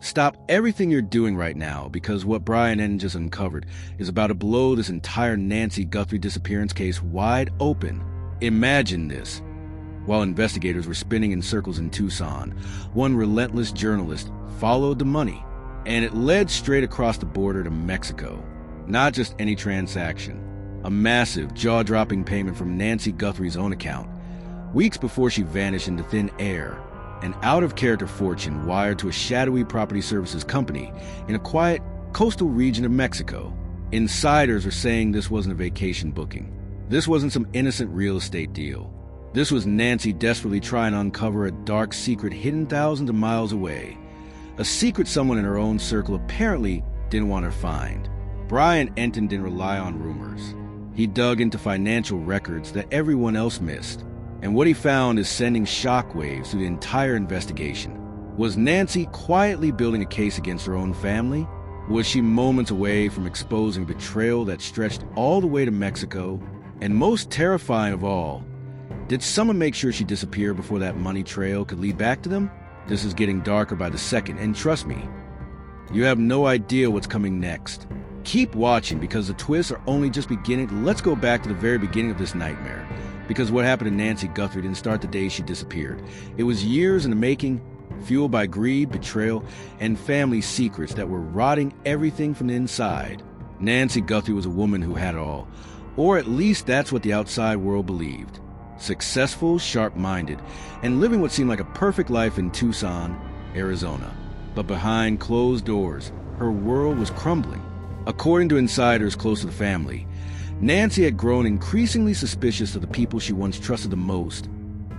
Stop everything you're doing right now, because what Brian Entin just uncovered is about to blow this entire Nancy Guthrie disappearance case wide open. Imagine this. While investigators were spinning in circles in Tucson, one relentless journalist followed the money, and it led straight across the border to Mexico. Not just any transaction, a massive, jaw-dropping payment from Nancy Guthrie's own account. Weeks before she vanished into thin air, an out-of-character fortune wired to a shadowy property services company in a quiet coastal region of Mexico. Insiders are saying this wasn't a vacation booking. This wasn't some innocent real estate deal. This was Nancy desperately trying to uncover a dark secret hidden thousands of miles away. A secret someone in her own circle apparently didn't want her to find. Brian Entin didn't rely on rumors. He dug into financial records that everyone else missed. And what he found is sending shockwaves through the entire investigation. Was Nancy quietly building a case against her own family? Was she moments away from exposing betrayal that stretched all the way to Mexico? And most terrifying of all, did someone make sure she disappeared before that money trail could lead back to them? This is getting darker by the second, and trust me, you have no idea what's coming next. Keep watching, because the twists are only just beginning. Let's go back to the very beginning of this nightmare. Because what happened to Nancy Guthrie didn't start the day she disappeared. It was years in the making, fueled by greed, betrayal, and family secrets that were rotting everything from the inside. Nancy Guthrie was a woman who had it all, or at least that's what the outside world believed. Successful, sharp-minded, and living what seemed like a perfect life in Tucson, Arizona. But behind closed doors, her world was crumbling. According to insiders close to the family, Nancy had grown increasingly suspicious of the people she once trusted the most,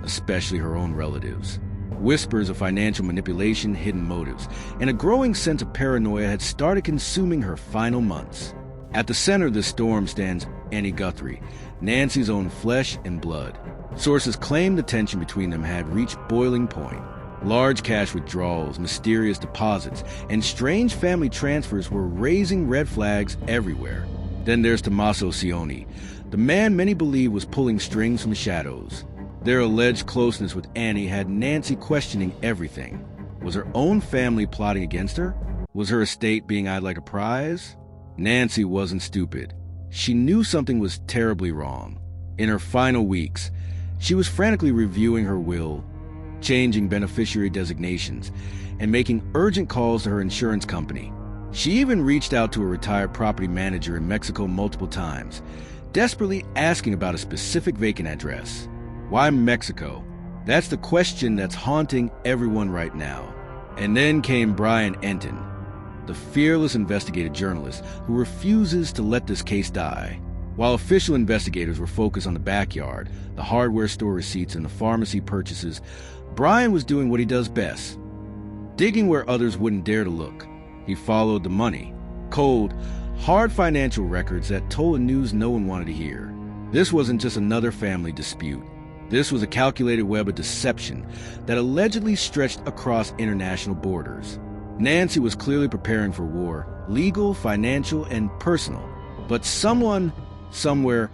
especially her own relatives. Whispers of financial manipulation, hidden motives, and a growing sense of paranoia had started consuming her final months. At the center of this storm stands Annie Guthrie, Nancy's own flesh and blood. Sources claim the tension between them had reached boiling point. Large cash withdrawals, mysterious deposits, and strange family transfers were raising red flags everywhere. Then there's Tommaso Cioni, the man many believe was pulling strings from the shadows. Their alleged closeness with Annie had Nancy questioning everything. Was her own family plotting against her? Was her estate being eyed like a prize? Nancy wasn't stupid. She knew something was terribly wrong. In her final weeks, she was frantically reviewing her will, changing beneficiary designations, and making urgent calls to her insurance company. She even reached out to a retired property manager in Mexico multiple times, desperately asking about a specific vacant address. Why Mexico? That's the question that's haunting everyone right now. And then came Brian Entin, the fearless investigative journalist who refuses to let this case die. While official investigators were focused on the backyard, the hardware store receipts, and the pharmacy purchases, Brian was doing what he does best, digging where others wouldn't dare to look. He followed the money. Cold, hard financial records that told the news no one wanted to hear. This wasn't just another family dispute. This was a calculated web of deception that allegedly stretched across international borders. Nancy was clearly preparing for war, legal, financial, and personal. But someone, somewhere,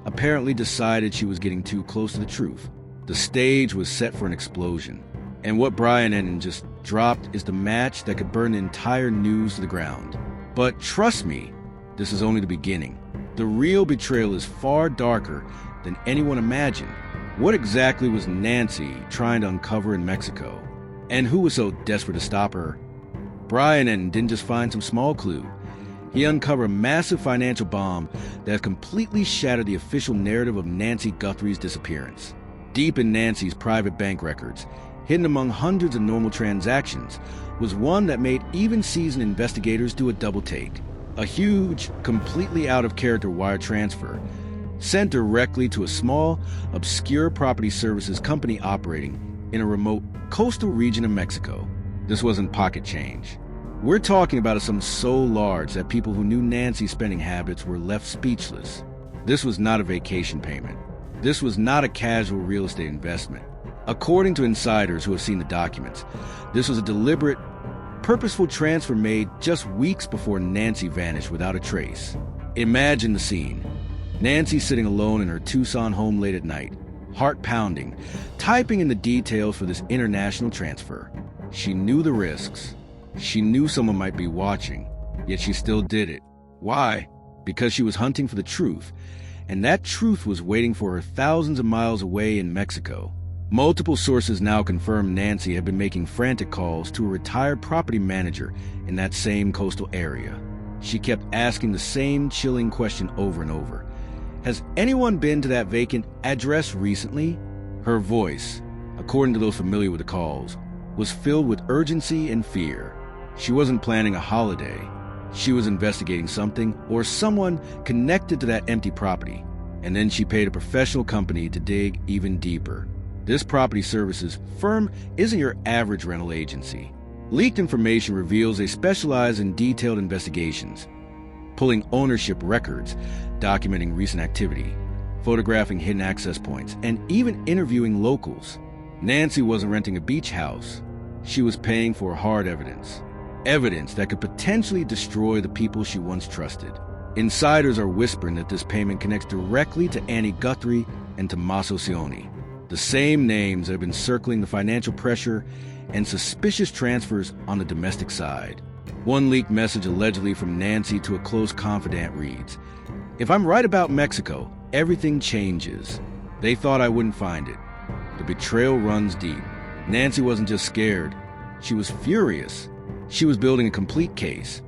apparently decided she was getting too close to the truth. The stage was set for an explosion. And what Brian Entin just dropped is the match that could burn the entire news to the ground. But trust me, this is only the beginning. The real betrayal is far darker than anyone imagined. What exactly was Nancy trying to uncover in Mexico? And who was so desperate to stop her? Brian Entin didn't just find some small clue. He uncovered a massive financial bomb that completely shattered the official narrative of Nancy Guthrie's disappearance. Deep in Nancy's private bank records, hidden among hundreds of normal transactions, was one that made even seasoned investigators do a double take. A huge, completely out-of-character wire transfer sent directly to a small, obscure property services company operating in a remote coastal region of Mexico. This wasn't pocket change. We're talking about a sum so large that people who knew Nancy's spending habits were left speechless. This was not a vacation payment. This was not a casual real estate investment. According to insiders who have seen the documents, this was a deliberate, purposeful transfer made just weeks before Nancy vanished without a trace. Imagine the scene. Nancy sitting alone in her Tucson home late at night, heart pounding, typing in the details for this international transfer. She knew the risks, She knew someone might be watching, yet she still did it. Why? Because she was hunting for the truth, and that truth was waiting for her thousands of miles away in Mexico. Multiple sources now confirm Nancy had been making frantic calls to a retired property manager in that same coastal area. She kept asking the same chilling question over and over. Has anyone been to that vacant address recently? Her voice, according to those familiar with the calls, was filled with urgency and fear. She wasn't planning a holiday. She was investigating something or someone connected to that empty property. And then she paid a professional company to dig even deeper. This property services firm isn't your average rental agency. Leaked information reveals they specialize in detailed investigations, pulling ownership records, documenting recent activity, photographing hidden access points, and even interviewing locals. Nancy wasn't renting a beach house. She was paying for hard evidence. Evidence that could potentially destroy the people she once trusted. Insiders are whispering that this payment connects directly to Annie Guthrie and Tommaso Cioni, the same names that have been circling the financial pressure and suspicious transfers on the domestic side. One leaked message allegedly from Nancy to a close confidant reads, "If I'm right about Mexico, everything changes. They thought I wouldn't find it." The betrayal runs deep. Nancy wasn't just scared. She was furious. She was building a complete case,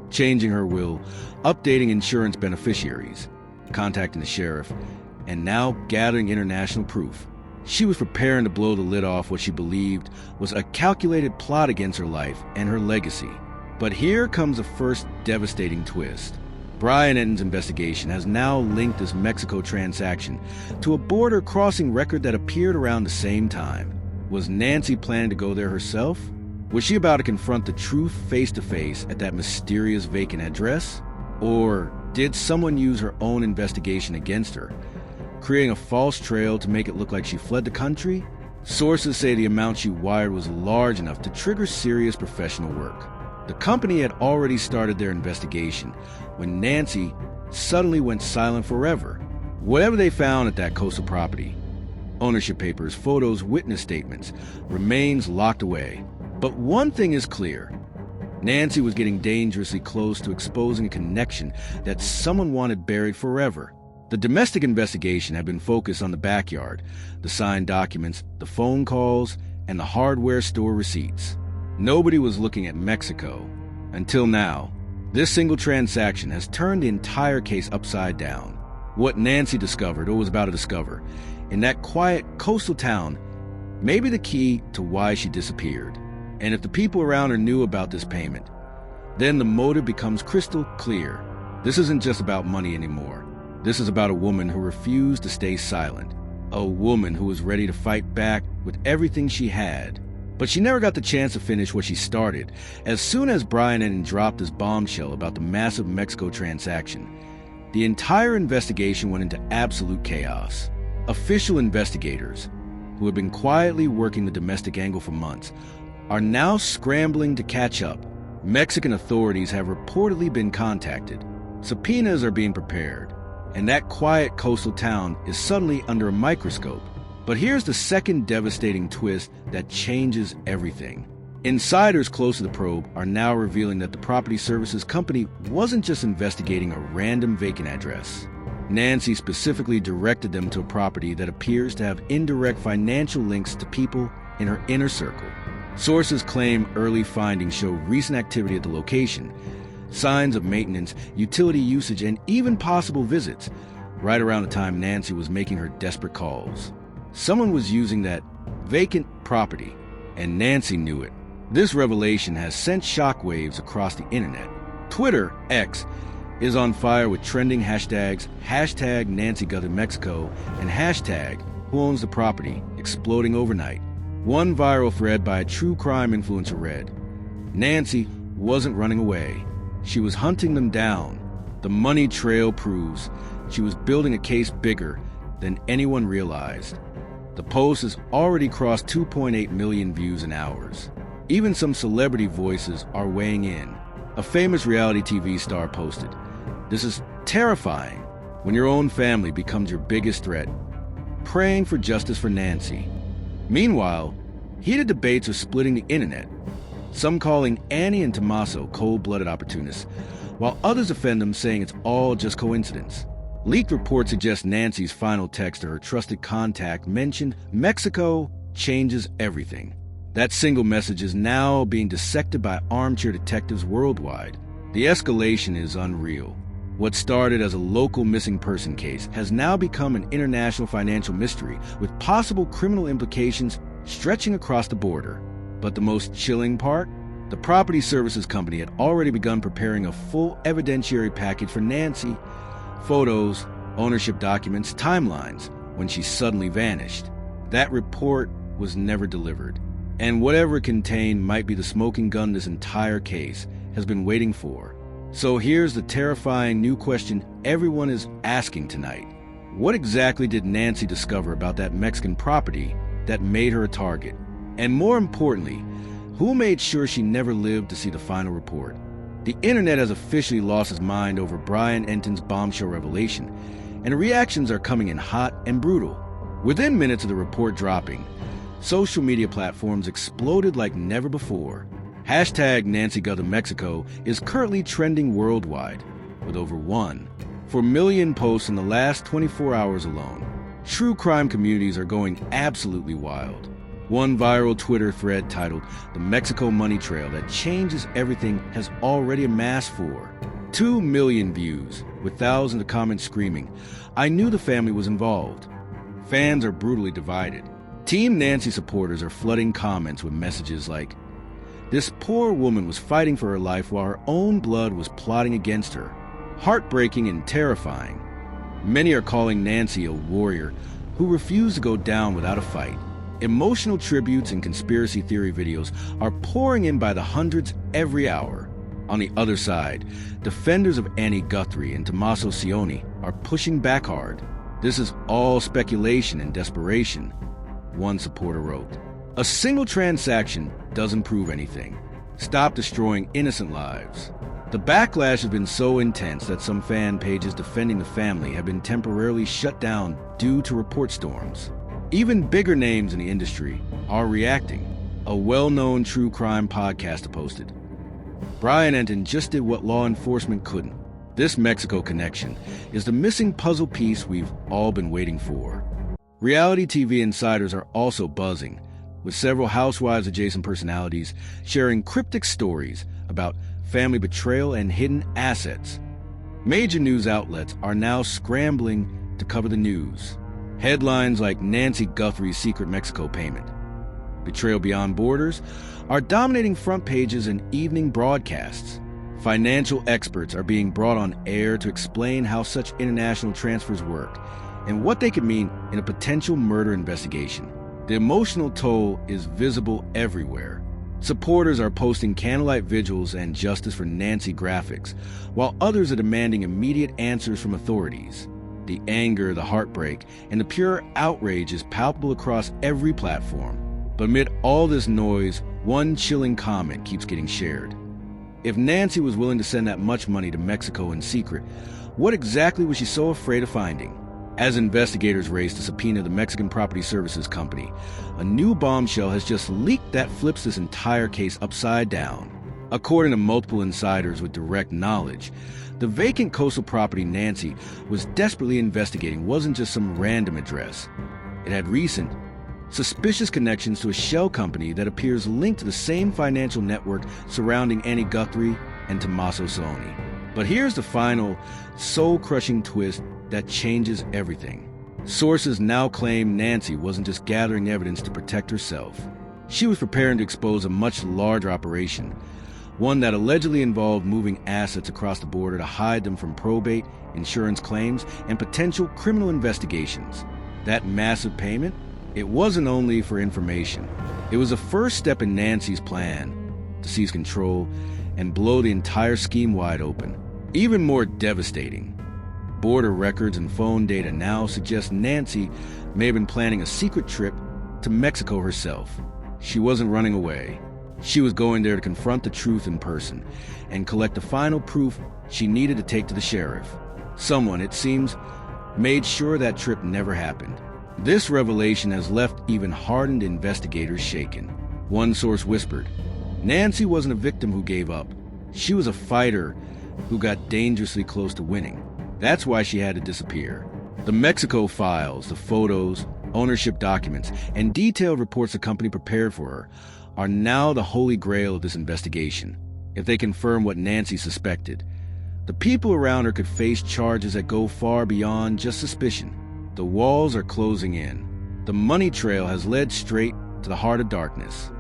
changing her will, updating insurance beneficiaries, contacting the sheriff, and now gathering international proof. She was preparing to blow the lid off what she believed was a calculated plot against her life and her legacy. But here comes the first devastating twist. Brian Entin's investigation has now linked this Mexico transaction to a border-crossing record that appeared around the same time. Was Nancy planning to go there herself? Was she about to confront the truth face-to-face at that mysterious vacant address? Or did someone use her own investigation against her, creating a false trail to make it look like she fled the country? Sources say the amount she wired was large enough to trigger serious professional work. The company had already started their investigation when Nancy suddenly went silent forever. Whatever they found at that coastal property, ownership papers, photos, witness statements, remains locked away. But one thing is clear. Nancy was getting dangerously close to exposing a connection that someone wanted buried forever. The domestic investigation had been focused on the backyard, the signed documents, the phone calls, and the hardware store receipts. Nobody was looking at Mexico. Until now, this single transaction has turned the entire case upside down. What Nancy discovered, or was about to discover, in that quiet coastal town may be the key to why she disappeared. And if the people around her knew about this payment, then the motive becomes crystal clear. This isn't just about money anymore. This is about a woman who refused to stay silent. A woman who was ready to fight back with everything she had. But she never got the chance to finish what she started. As soon as Brian Entin dropped his bombshell about the massive Mexico transaction, the entire investigation went into absolute chaos. Official investigators, who had been quietly working the domestic angle for months, are now scrambling to catch up. Mexican authorities have reportedly been contacted. Subpoenas are being prepared, and that quiet coastal town is suddenly under a microscope. But here's the second devastating twist that changes everything. Insiders close to the probe are now revealing that the property services company wasn't just investigating a random vacant address. Nancy specifically directed them to a property that appears to have indirect financial links to people in her inner circle. Sources claim early findings show recent activity at the location, signs of maintenance, utility usage, and even possible visits, right around the time Nancy was making her desperate calls. Someone was using that vacant property, and Nancy knew it. This revelation has sent shockwaves across the internet. Twitter, X, is on fire with trending hashtags, hashtag Nancy Guthrie Mexico, and hashtag Who Owns the Property, exploding overnight. One viral thread by a true crime influencer read, Nancy wasn't running away. She was hunting them down. The money trail proves she was building a case bigger than anyone realized. The post has already crossed 2.8 million views in hours. Even some celebrity voices are weighing in. A famous reality TV star posted, "This is terrifying when your own family becomes your biggest threat. Praying for justice for Nancy." Meanwhile, heated debates are splitting the internet. some calling Annie and Tommaso cold-blooded opportunists, while others defend them, saying it's all just coincidence. Leaked reports suggest Nancy's final text to her trusted contact mentioned Mexico changes everything. That single message is now being dissected by armchair detectives worldwide. The escalation is unreal. What started as a local missing person case has now become an international financial mystery with possible criminal implications stretching across the border. But the most chilling part? The property services company had already begun preparing a full evidentiary package for Nancy. Photos, ownership documents, timelines, when she suddenly vanished. That report was never delivered. And whatever it contained might be the smoking gun this entire case has been waiting for. So here's the terrifying new question everyone is asking tonight. What exactly did Nancy discover about that Mexican property that made her a target? And more importantly, who made sure she never lived to see the final report? The internet has officially lost its mind over Brian Entin's bombshell revelation, and reactions are coming in hot and brutal. Within minutes of the report dropping, social media platforms exploded like never before. Hashtag Nancy Guthrie Mexico is currently trending worldwide, with over 1.4 million posts in the last 24 hours alone. True crime communities are going absolutely wild. One viral Twitter thread titled "The Mexico Money Trail That Changes Everything" has already amassed 2 million views, with thousands of comments screaming, "I knew the family was involved." Fans are brutally divided. Team Nancy supporters are flooding comments with messages like, "This poor woman was fighting for her life while her own blood was plotting against her. Heartbreaking and terrifying." Many are calling Nancy a warrior who refused to go down without a fight. Emotional tributes and conspiracy theory videos are pouring in by the hundreds every hour. On the other side, defenders of Annie Guthrie and Tommaso Cioni are pushing back hard. "This is all speculation and desperation," one supporter wrote. "A single transaction doesn't prove anything. Stop destroying innocent lives." The backlash has been so intense that some fan pages defending the family have been temporarily shut down due to report storms. Even bigger names in the industry are reacting. A well-known true crime podcaster posted, "Brian Entin just did what law enforcement couldn't. This Mexico connection is the missing puzzle piece we've all been waiting for." Reality TV insiders are also buzzing, with several Housewives-adjacent personalities sharing cryptic stories about family betrayal and hidden assets. Major news outlets are now scrambling to cover the news. Headlines like "Nancy Guthrie's secret Mexico payment," "Betrayal beyond borders" are dominating front pages and evening broadcasts. Financial experts are being brought on air to explain how such international transfers work and what they could mean in a potential murder investigation. The emotional toll is visible everywhere. Supporters are posting candlelight vigils and justice for Nancy graphics, while others are demanding immediate answers from authorities. The anger, the heartbreak, and the pure outrage is palpable across every platform. But amid all this noise, one chilling comment keeps getting shared. If Nancy was willing to send that much money to Mexico in secret, what exactly was she so afraid of finding? As investigators race to subpoena the Mexican Property Services Company, a new bombshell has just leaked that flips this entire case upside down. According to multiple insiders with direct knowledge, the vacant coastal property Nancy was desperately investigating wasn't just some random address. It had recent, suspicious connections to a shell company that appears linked to the same financial network surrounding Annie Guthrie and Tommaso Cioni. But here's the final, soul-crushing twist that changes everything. Sources now claim Nancy wasn't just gathering evidence to protect herself. She was preparing to expose a much larger operation, one that allegedly involved moving assets across the border to hide them from probate, insurance claims, and potential criminal investigations. That massive payment? It wasn't only for information. It was the first step in Nancy's plan to seize control and blow the entire scheme wide open. Even more devastating, border records and phone data now suggest Nancy may have been planning a secret trip to Mexico herself. She wasn't running away. She was going there to confront the truth in person and collect the final proof she needed to take to the sheriff. Someone, it seems, made sure that trip never happened. This revelation has left even hardened investigators shaken. One source whispered, Nancy wasn't a victim who gave up. She was a fighter who got dangerously close to winning. That's why she had to disappear. The Mexico files, the photos, ownership documents, and detailed reports the company prepared for her are now the holy grail of this investigation. If they confirm what Nancy suspected, the people around her could face charges that go far beyond just suspicion. The walls are closing in. The money trail has led straight to the heart of darkness.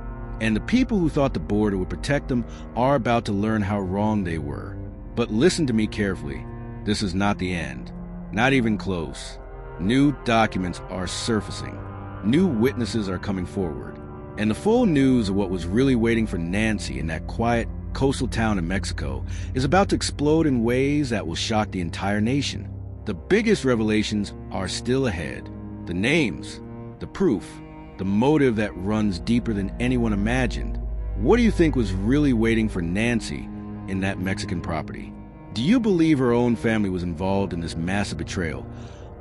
And the people who thought the border would protect them are about to learn how wrong they were. But listen to me carefully. This is not the end. Not even close. New documents are surfacing. New witnesses are coming forward. And the full news of what was really waiting for Nancy in that quiet coastal town in Mexico is about to explode in ways that will shock the entire nation. The biggest revelations are still ahead. The names, the proof, the motive that runs deeper than anyone imagined. What do you think was really waiting for Nancy in that Mexican property? Do you believe her own family was involved in this massive betrayal?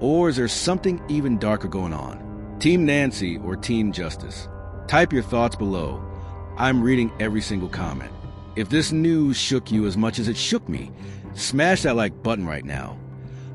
Or is there something even darker going on? Team Nancy or Team Justice? Type your thoughts below. I'm reading every single comment. If this news shook you as much as it shook me, smash that like button right now.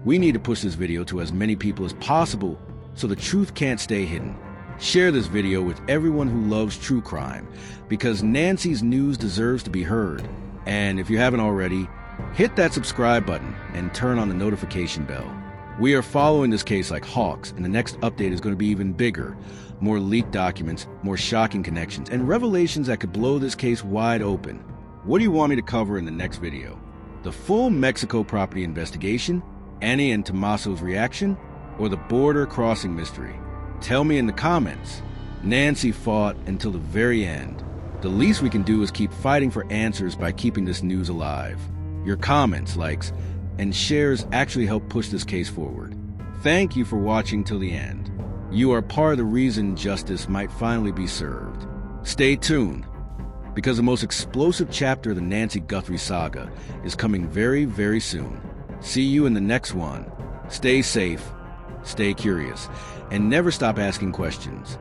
We need to push this video to as many people as possible so the truth can't stay hidden. Share this video with everyone who loves true crime, because Nancy's news deserves to be heard. And if you haven't already, hit that subscribe button and turn on the notification bell. We are following this case like hawks, and the next update is going to be even bigger. More leaked documents, more shocking connections, and revelations that could blow this case wide open. What do you want me to cover in the next video? The full Mexico property investigation, Annie and Tommaso's reaction, or the border crossing mystery? Tell me in the comments. Nancy fought until the very end. The least we can do is keep fighting for answers by keeping this news alive. Your comments, likes, and shares actually help push this case forward. Thank you for watching till the end. You are part of the reason justice might finally be served. Stay tuned, because the most explosive chapter of the Nancy Guthrie saga is coming very, very soon. See you in the next one. Stay safe, stay curious, and never stop asking questions.